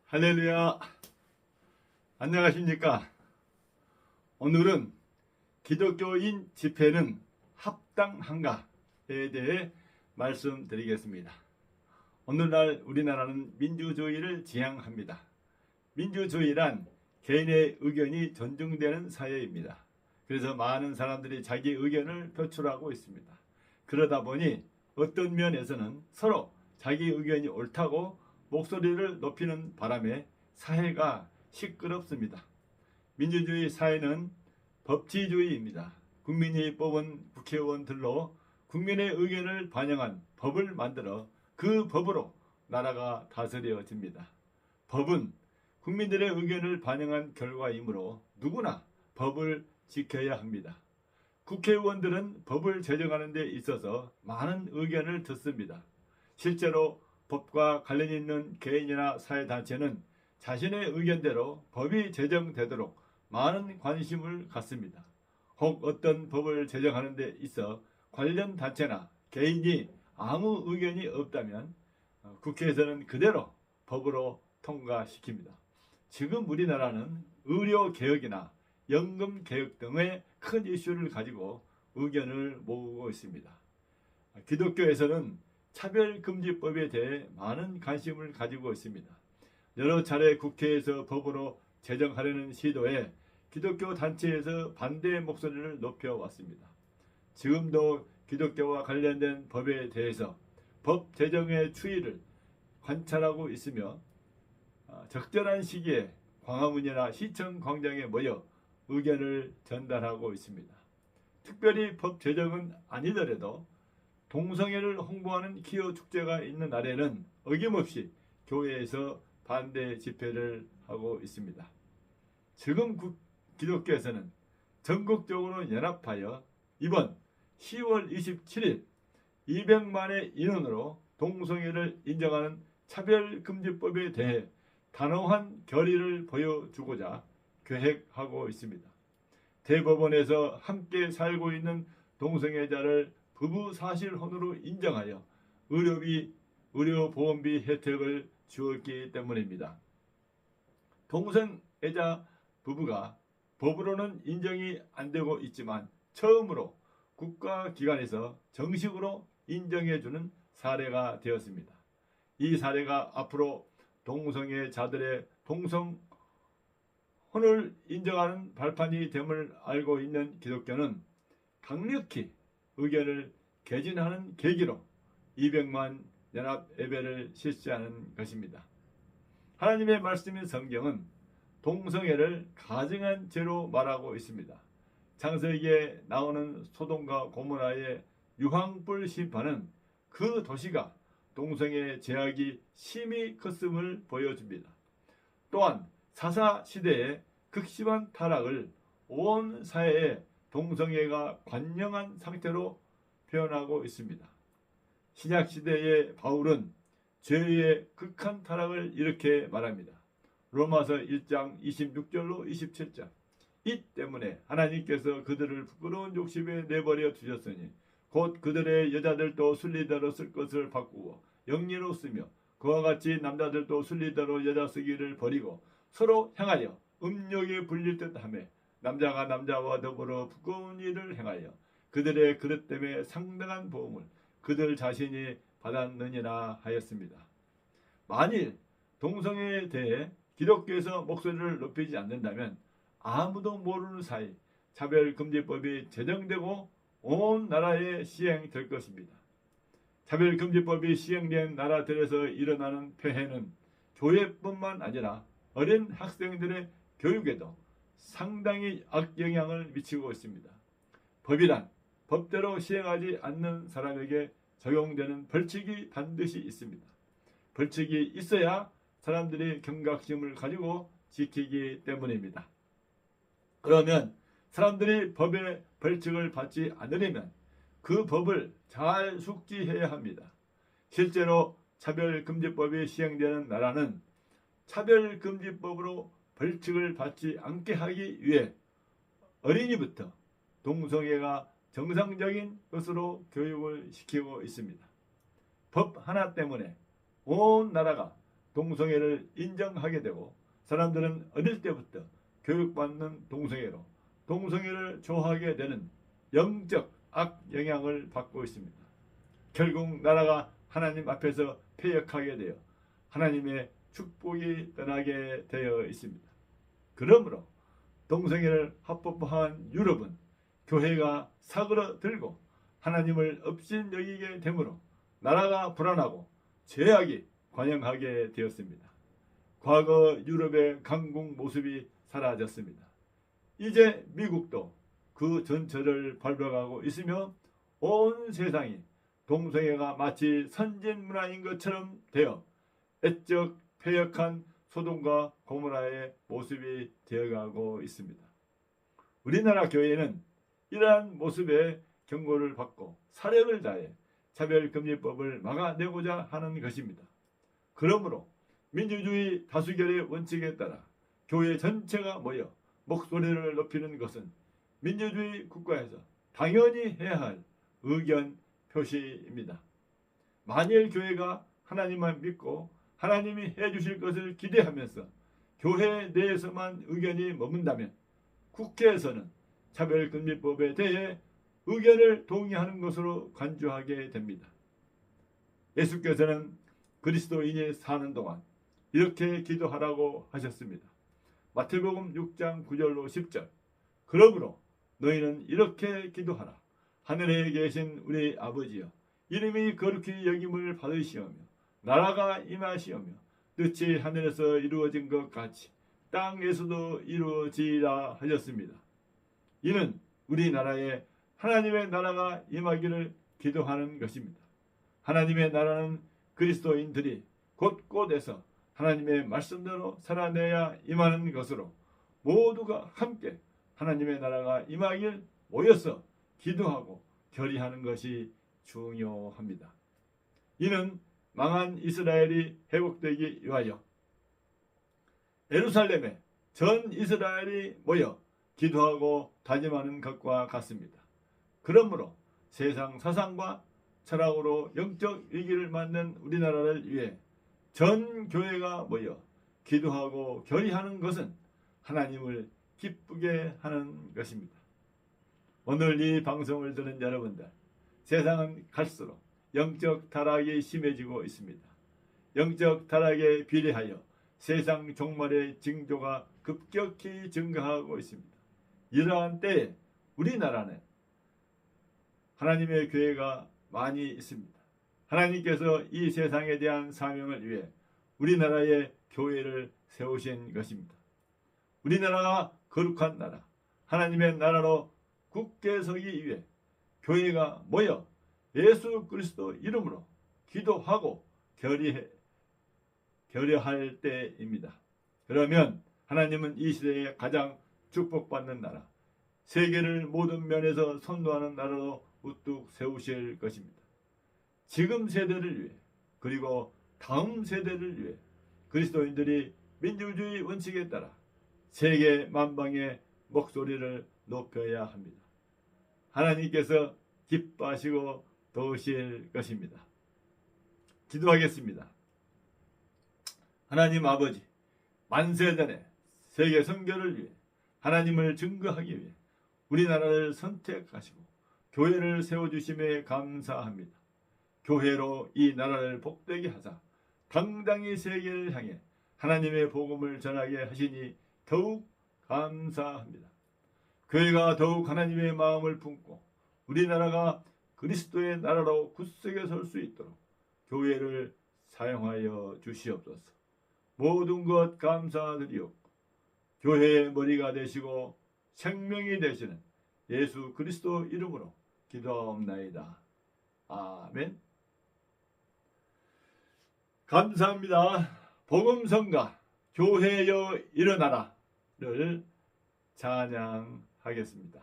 할렐루야. 안녕하십니까? 오늘은 기독교인 집회는 합당한가에 대해 말씀드리겠습니다. 오늘날 우리나라는 민주주의를 지향합니다. 민주주의란 개인의 의견이 존중되는 사회입니다. 그래서 많은 사람들이 자기 의견을 표출하고 있습니다. 그러다 보니 어떤 면에서는 서로 자기 의견이 옳다고 목소리를 높이는 바람에 사회가 시끄럽습니다. 민주주의 사회는 법치주의입니다. 국민이 뽑은 국회의원들로 국민의 의견을 반영한 법을 만들어 그 법으로 나라가 다스려집니다. 법은 국민들의 의견을 반영한 결과이므로 누구나 법을 지켜야 합니다. 국회의원들은 법을 제정하는 데 있어서 많은 의견을 듣습니다. 실제로 법과 관련 있는 개인이나 사회단체는 자신의 의견대로 법이 제정되도록 많은 관심을 갖습니다. 혹 어떤 법을 제정하는 데 있어 관련 단체나 개인이 아무 의견이 없다면 국회에서는 그대로 법으로 통과시킵니다. 지금 우리나라는 의료개혁이나 연금개혁 등의 큰 이슈를 가지고 의견을 모으고 있습니다. 기독교에서는 차별금지법에 대해 많은 관심을 가지고 있습니다. 여러 차례 국회에서 법으로 제정하려는 시도에 기독교 단체에서 반대 목소리를 높여왔습니다. 지금도 기독교와 관련된 법에 대해서 법 제정의 추이를 관찰하고 있으며 적절한 시기에 광화문이나 시청 광장에 모여 의견을 전달하고 있습니다. 특별히 법 제정은 아니더라도 동성애를 홍보하는 기호 축제가 있는 날에는 어김없이 교회에서 반대 집회를 하고 있습니다. 지금 기독교에서는 전국적으로 연합하여 이번 10월 27일 200만의 인원으로 동성애를 인정하는 차별금지법에 대해 단호한 결의를 보여주고자 계획하고 있습니다. 대법원에서 함께 살고 있는 동성애자를 부부 사실혼으로 인정하여 의료비, 의료보험비 혜택을 주었기 때문입니다. 동성애자 부부가 법으로는 인정이 안 되고 있지만 처음으로 국가기관에서 정식으로 인정해주는 사례가 되었습니다. 이 사례가 앞으로 동성애자들의 동성혼을 인정하는 발판이 됨을 알고 있는 기독교는 강력히 의견을 개진하는 계기로 200만 연합 예배를 실시하는 것입니다. 하나님의 말씀인 성경은 동성애를 가증한 죄로 말하고 있습니다. 창세기에 나오는 소돔과 고모라의 유황불 심판은 그 도시가 동성애 제약이 심히 컸음을 보여줍니다. 또한 사사 시대의 극심한 타락을 온 사회에 동성애가 관영한 상태로 표현하고 있습니다. 신약시대의 바울은 죄의 극한 타락을 이렇게 말합니다. 로마서 1장 26절로 27절. 이 때문에 하나님께서 그들을 부끄러운 욕심에 내버려 두셨으니 곧 그들의 여자들도 순리대로 쓸 것을 바꾸고 영리로 쓰며 그와 같이 남자들도 순리대로 여자 쓰기를 버리고 서로 향하여 음욕에 불릴 듯 하며 남자가 남자와 더불어 부끄러운 일을 행하여 그들의 그릇 때문에 상당한 보응을 그들 자신이 받았느니라 하였습니다. 만일 동성애에 대해 기독교에서 목소리를 높이지 않는다면 아무도 모르는 사이 차별금지법이 제정되고 온 나라에 시행될 것입니다. 차별금지법이 시행된 나라들에서 일어나는 폐해는 교회뿐만 아니라 어린 학생들의 교육에도 상당히 악영향을 미치고 있습니다. 법이란 법대로 시행하지 않는 사람에게 적용되는 벌칙이 반드시 있습니다. 벌칙이 있어야 사람들이 경각심을 가지고 지키기 때문입니다. 그러면 사람들이 법의 벌칙을 받지 않으려면 그 법을 잘 숙지해야 합니다. 실제로 차별금지법이 시행되는 나라는 차별금지법으로 벌칙을 받지 않게 하기 위해 어린이부터 동성애가 정상적인 것으로 교육을 시키고 있습니다. 법 하나 때문에 온 나라가 동성애를 인정하게 되고 사람들은 어릴 때부터 교육받는 동성애로 동성애를 좋아하게 되는 영적 악영향을 받고 있습니다. 결국 나라가 하나님 앞에서 패역하게 되어 하나님의 축복이 떠나게 되어 있습니다. 그러므로 동성애를 합법화한 유럽은 교회가 사그러들고 하나님을 업신여기게 되므로 나라가 불안하고 죄악이 관영하게 되었습니다. 과거 유럽의 강국 모습이 사라졌습니다. 이제 미국도 그 전철을 밟아가고 있으며 온 세상이 동성애가 마치 선진 문화인 것처럼 되어 애적 패역한 소돔과 고모라의 모습이 되어가고 있습니다. 우리나라 교회는 이러한 모습에 경고를 받고 사력을 다해 차별금지법을 막아내고자 하는 것입니다. 그러므로 민주주의 다수결의 원칙에 따라 교회 전체가 모여 목소리를 높이는 것은 민주주의 국가에서 당연히 해야 할 의견 표시입니다. 만일 교회가 하나님만 믿고 하나님이 해주실 것을 기대하면서 교회 내에서만 의견이 머문다면 국회에서는 차별금지법에 대해 의견을 동의하는 것으로 간주하게 됩니다. 예수께서는 그리스도인이 사는 동안 이렇게 기도하라고 하셨습니다. 마태복음 6장 9절로 10절. 그러므로 너희는 이렇게 기도하라. 하늘에 계신 우리 아버지여, 이름이 거룩히 여김을 받으시오며 나라가 임하시오며 뜻이 하늘에서 이루어진 것 같이 땅에서도 이루어지라 하셨습니다. 이는 우리나라에 하나님의 나라가 임하기를 기도하는 것입니다. 하나님의 나라는 그리스도인들이 곳곳에서 하나님의 말씀대로 살아내야 임하는 것으로 모두가 함께 하나님의 나라가 임하길 모여서 기도하고 결의하는 것이 중요합니다. 이는 망한 이스라엘이 회복되기 위하여 예루살렘에 전 이스라엘이 모여 기도하고 다짐하는 것과 같습니다. 그러므로 세상 사상과 철학으로 영적 위기를 맞는 우리나라를 위해 전 교회가 모여 기도하고 결의하는 것은 하나님을 기쁘게 하는 것입니다. 오늘 이 방송을 듣는 여러분들, 세상은 갈수록 영적 타락이 심해지고 있습니다. 영적 타락에 비례하여 세상 종말의 징조가 급격히 증가하고 있습니다. 이러한 때에 우리나라는 하나님의 교회가 많이 있습니다. 하나님께서 이 세상에 대한 사명을 위해 우리나라의 교회를 세우신 것입니다. 우리나라가 거룩한 나라, 하나님의 나라로 굳게 서기 위해 교회가 모여 예수 그리스도 이름으로 기도하고 결의할 때입니다. 그러면 하나님은 이 시대에 가장 축복받는 나라, 세계를 모든 면에서 선도하는 나라로 우뚝 세우실 것입니다. 지금 세대를 위해 그리고 다음 세대를 위해 그리스도인들이 민주주의 원칙에 따라 세계 만방의 목소리를 높여야 합니다. 하나님께서 기뻐하시고 도우실 것입니다. 기도하겠습니다. 하나님 아버지, 만세전에 세계 선교를 위해 하나님을 증거하기 위해 우리나라를 선택하시고 교회를 세워주심에 감사합니다. 교회로 이 나라를 복되게 하사 당당히 세계를 향해 하나님의 복음을 전하게 하시니 더욱 감사합니다. 교회가 더욱 하나님의 마음을 품고 우리나라가 그리스도의 나라로 굳세게 설 수 있도록 교회를 사용하여 주시옵소서. 모든 것 감사드리옵고 교회의 머리가 되시고 생명이 되시는 예수 그리스도 이름으로 기도하옵나이다. 아멘. 감사합니다. 복음성가 교회여 일어나라를 찬양하겠습니다.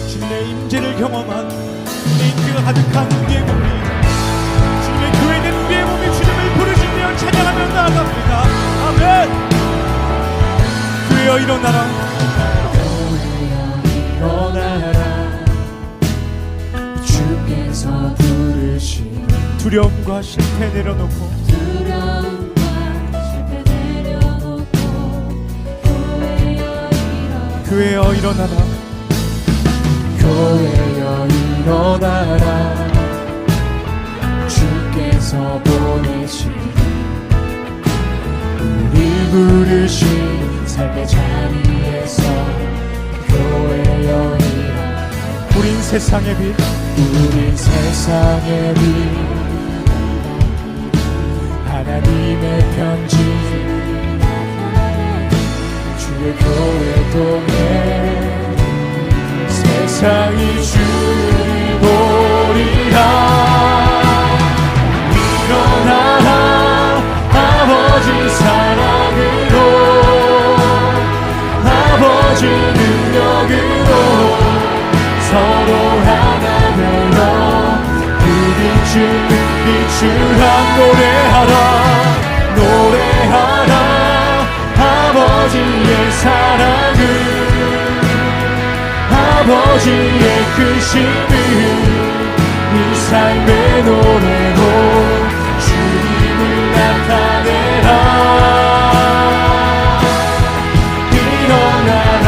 주님의 임재를 경험한 우리 인기가 가득한 우리의 몸이 주님의 교회된 우리의 몸이 주님을 부르시며 찬양하며 나아갑니다. 아멘. 교회여 일어나라. 교회여 일어나라. 주 주께서 부르시니 두려움과 실패 내려놓고 두려움과 실패 내려놓고 교회여 일어나라 교회여 일어나라 교회여 일어나라 주께서 보내시니 우리 부르신 삶의 자리에서 교회여 일어나라 우린 세상의 빛 우린 세상의 빛 하나님의 편지 주의 교회 통해 세상이 주를 보리라 일어나라 아버지 사랑으로 아버지 능력으로 서로 하나 되어 그 비추한 노래하라 아버지의 사랑을 아버지의 크심을 이 삶의 노래로 주님을 나타내라 일어나라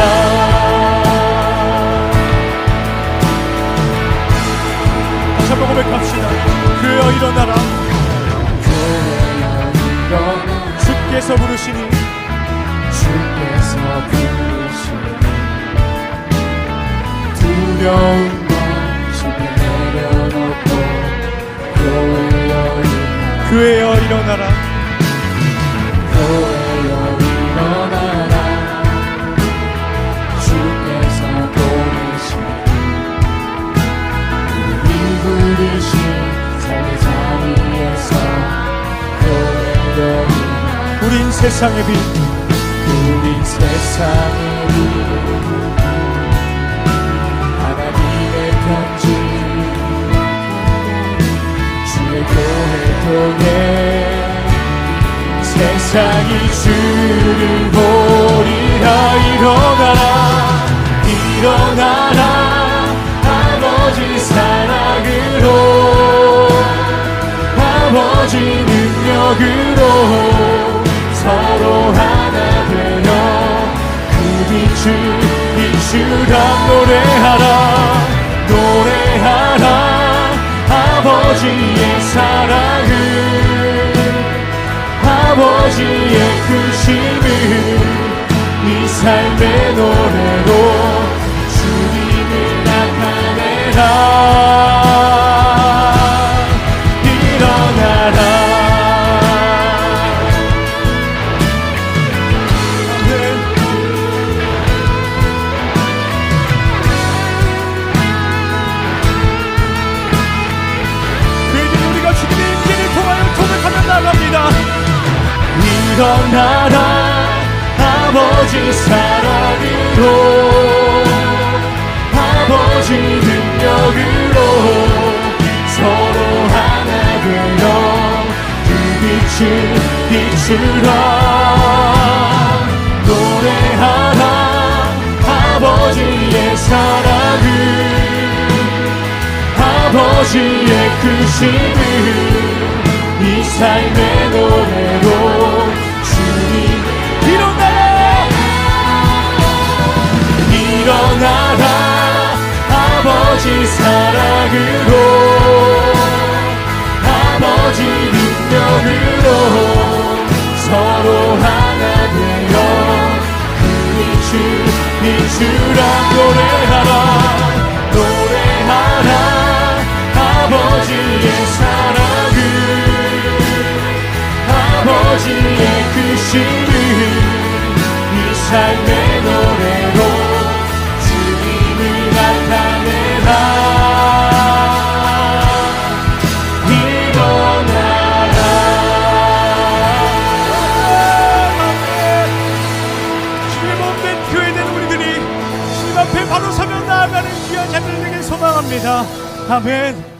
다시 한번 고백합시다. 교회여 일어나라 교회여 일어나라 주께서 부르시니 주께서 부르시니 두려움과 실패 내려놓고 교회여 일어나라 교회여 일어나라 교회여 일어나라 주께서 보내시니 우리 부르신 삶의 자리에서 교회여 일어나라 우린 세상의 빛 우린 세상의 빛 하나님의 편지 주의 교회 통해 세상이 주를 보리라 일어나라 아버지 사랑으로 아버지 능력으로 서로 하나 되어 그 비추라 노래하라 아버지의 사랑을 아버지의 크심을 이 삶의 노래로 주님을 나타내라 일어나라 일어나라 아버지 사랑으로 아버지 능력으로 서로 하나 되어 그 빛을 비추라 노래하라 아버지의 사랑을 아버지의 크심을 이 삶의 노래로 주님 일어나라 아버지 사랑으로 아버지 능력으로 서로 하나 되어 그 비추라 노래하라 아버지의 사랑을 아버지의 크심을 이 삶의 노래로 주님을 나타내라 일어나라 주의 몸된 교회된 우리들이 주님 앞에 바로 서며 나아가는 귀한 자들 되길 소망합니다. 아멘.